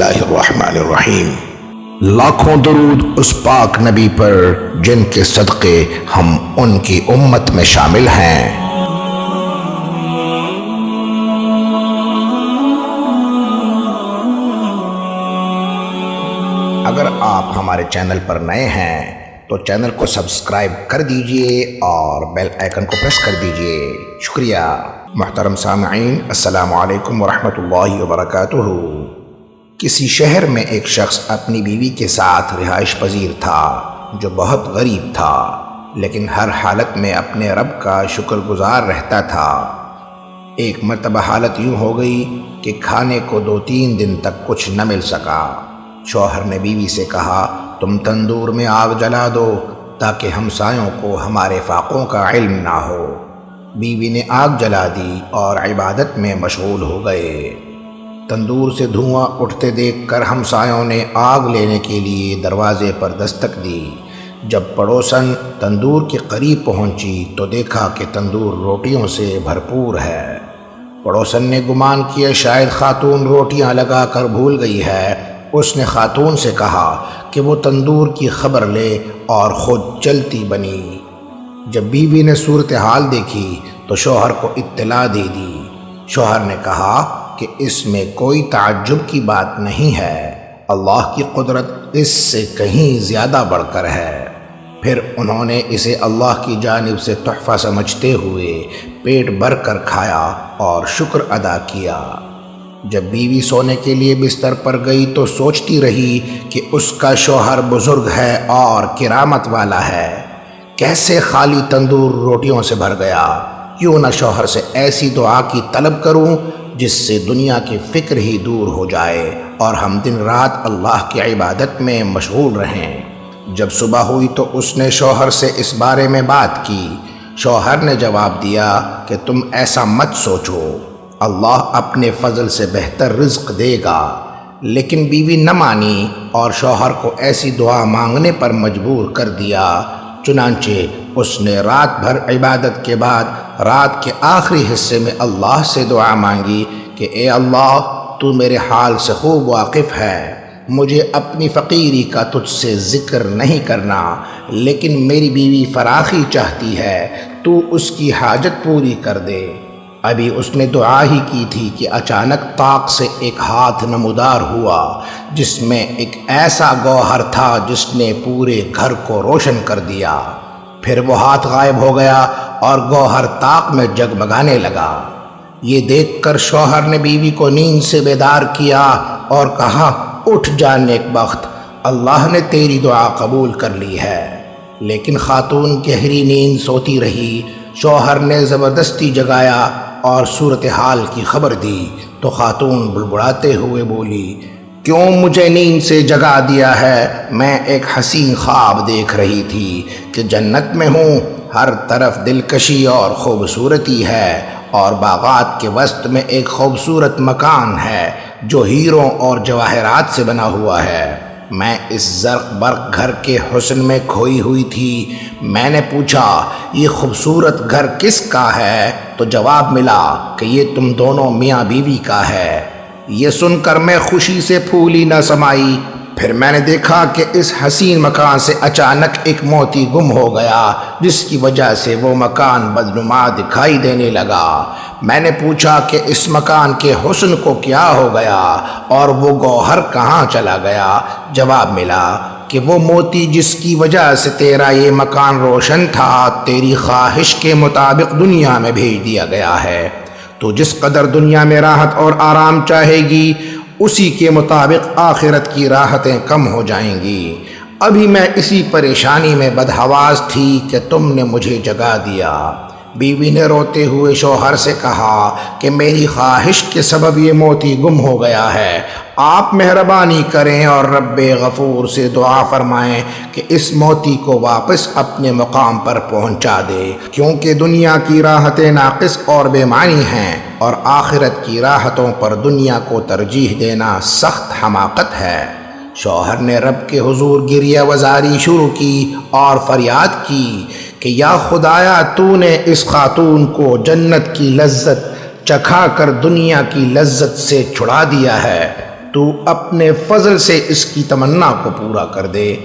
اللہ الرحمن الرحیم۔ لاکھوں درود اس پاک نبی پر جن کے صدقے ہم ان کی امت میں شامل ہیں۔ اگر آپ ہمارے چینل پر نئے ہیں تو چینل کو سبسکرائب کر دیجئے اور بیل آئیکن کو پریس کر دیجئے۔ شکریہ۔ محترم سامعین، السلام علیکم ورحمۃ اللہ وبرکاتہ۔ کسی شہر میں ایک شخص اپنی بیوی کے ساتھ رہائش پذیر تھا جو بہت غریب تھا، لیکن ہر حالت میں اپنے رب کا شکر گزار رہتا تھا۔ ایک مرتبہ حالت یوں ہو گئی کہ کھانے کو 2-3 دن تک کچھ نہ مل سکا۔ شوہر نے بیوی سے کہا، تم تندور میں آگ جلا دو تاکہ ہمسایوں کو ہمارے فاقوں کا علم نہ ہو۔ بیوی نے آگ جلا دی اور عبادت میں مشغول ہو گئے۔ تندور سے دھواں اٹھتے دیکھ کر ہمسایوں نے آگ لینے کے لیے دروازے پر دستک دی۔ جب پڑوسن تندور کے قریب پہنچی تو دیکھا کہ تندور روٹیوں سے بھرپور ہے۔ پڑوسن نے گمان کیا شاید خاتون روٹیاں لگا کر بھول گئی ہے۔ اس نے خاتون سے کہا کہ وہ تندور کی خبر لے اور خود چلتی بنی۔ جب بیوی نے صورتحال دیکھی تو شوہر کو اطلاع دے دی۔ شوہر نے کہا کہ اس میں کوئی تعجب کی بات نہیں ہے، اللہ کی قدرت اس سے کہیں زیادہ بڑھ کر ہے۔ پھر انہوں نے اسے اللہ کی جانب سے تحفہ سمجھتے ہوئے پیٹ بھر کر کھایا اور شکر ادا کیا۔ جب بیوی سونے کے لیے بستر پر گئی تو سوچتی رہی کہ اس کا شوہر بزرگ ہے اور کرامت والا ہے، کیسے خالی تندور روٹیوں سے بھر گیا؟ کیوں نہ شوہر سے ایسی دعا کی طلب کروں جس سے دنیا کی فکر ہی دور ہو جائے اور ہم دن رات اللہ کی عبادت میں مشغول رہیں۔ جب صبح ہوئی تو اس نے شوہر سے اس بارے میں بات کی۔ شوہر نے جواب دیا کہ تم ایسا مت سوچو، اللہ اپنے فضل سے بہتر رزق دے گا۔ لیکن بیوی نہ مانی اور شوہر کو ایسی دعا مانگنے پر مجبور کر دیا۔ چنانچہ اس نے رات بھر عبادت کے بعد رات کے آخری حصے میں اللہ سے دعا مانگی کہ اے اللہ، تو میرے حال سے خوب واقف ہے، مجھے اپنی فقیری کا تجھ سے ذکر نہیں کرنا، لیکن میری بیوی فراخی چاہتی ہے، تو اس کی حاجت پوری کر دے۔ ابھی اس نے دعا ہی کی تھی کہ اچانک طاق سے ایک ہاتھ نمودار ہوا جس میں ایک ایسا گوہر تھا جس نے پورے گھر کو روشن کر دیا۔ پھر وہ ہاتھ غائب ہو گیا اور گوہر طاق میں جگمگانے لگا۔ یہ دیکھ کر شوہر نے بیوی کو نیند سے بیدار کیا اور کہا، اٹھ جا نیک بخت، اللہ نے تیری دعا قبول کر لی ہے۔ لیکن خاتون گہری نیند سوتی رہی۔ شوہر نے زبردستی جگایا اور صورتحال کی خبر دی تو خاتون بڑبڑاتے ہوئے بولی، کیوں مجھے نیند سے جگا دیا ہے؟ میں ایک حسین خواب دیکھ رہی تھی کہ جنت میں ہوں، ہر طرف دلکشی اور خوبصورتی ہے اور باغات کے وسط میں ایک خوبصورت مکان ہے جو ہیروں اور جواہرات سے بنا ہوا ہے۔ میں اس زرق برق گھر کے حسن میں کھوئی ہوئی تھی۔ میں نے پوچھا، یہ خوبصورت گھر کس کا ہے؟ تو جواب ملا کہ یہ تم دونوں میاں بیوی کا ہے۔ یہ سن کر میں خوشی سے پھولی نہ سمائی۔ پھر میں نے دیکھا کہ اس حسین مکان سے اچانک ایک موتی گم ہو گیا، جس کی وجہ سے وہ مکان بدنما دکھائی دینے لگا۔ میں نے پوچھا کہ اس مکان کے حسن کو کیا ہو گیا اور وہ گوہر کہاں چلا گیا؟ جواب ملا کہ وہ موتی جس کی وجہ سے تیرا یہ مکان روشن تھا، تیری خواہش کے مطابق دنیا میں بھیج دیا گیا ہے۔ تو جس قدر دنیا میں راحت اور آرام چاہے گی، اسی کے مطابق آخرت کی راحتیں کم ہو جائیں گی۔ ابھی میں اسی پریشانی میں بدحواس تھی کہ تم نے مجھے جگا دیا۔ بیوی نے روتے ہوئے شوہر سے کہا کہ میری خواہش کے سبب یہ موتی گم ہو گیا ہے، آپ مہربانی کریں اور رب غفور سے دعا فرمائیں کہ اس موتی کو واپس اپنے مقام پر پہنچا دے، کیونکہ دنیا کی راحتیں ناقص اور بے معنی ہیں اور آخرت کی راحتوں پر دنیا کو ترجیح دینا سخت حماقت ہے۔ شوہر نے رب کے حضور گریہ وزاری شروع کی اور فریاد کی کہ یا خدایا، تو نے اس خاتون کو جنت کی لذت چکھا کر دنیا کی لذت سے چھڑا دیا ہے، تو اپنے فضل سے اس کی تمنا کو پورا کر دے۔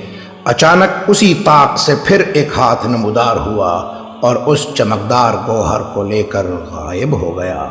اچانک اسی طاق سے پھر ایک ہاتھ نمودار ہوا اور اس چمکدار گوہر کو لے کر غائب ہو گیا۔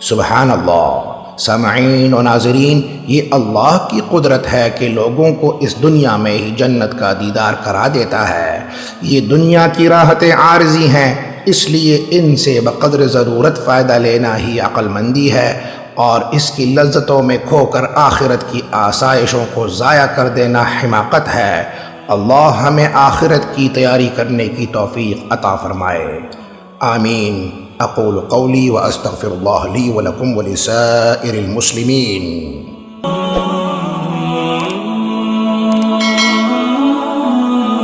سبحان اللہ۔ سامعین و ناظرین، یہ اللہ کی قدرت ہے کہ لوگوں کو اس دنیا میں ہی جنت کا دیدار کرا دیتا ہے۔ یہ دنیا کی راحتیں عارضی ہیں، اس لیے ان سے بقدر ضرورت فائدہ لینا ہی عقل مندی ہے، اور اس کی لذتوں میں کھو کر آخرت کی آسائشوں کو ضائع کر دینا حماقت ہے۔ اللہ ہمیں آخرت کی تیاری کرنے کی توفیق عطا فرمائے، آمین۔ اقول قولی واستغفر اللہ لی ولکم ولسائر المسلمین۔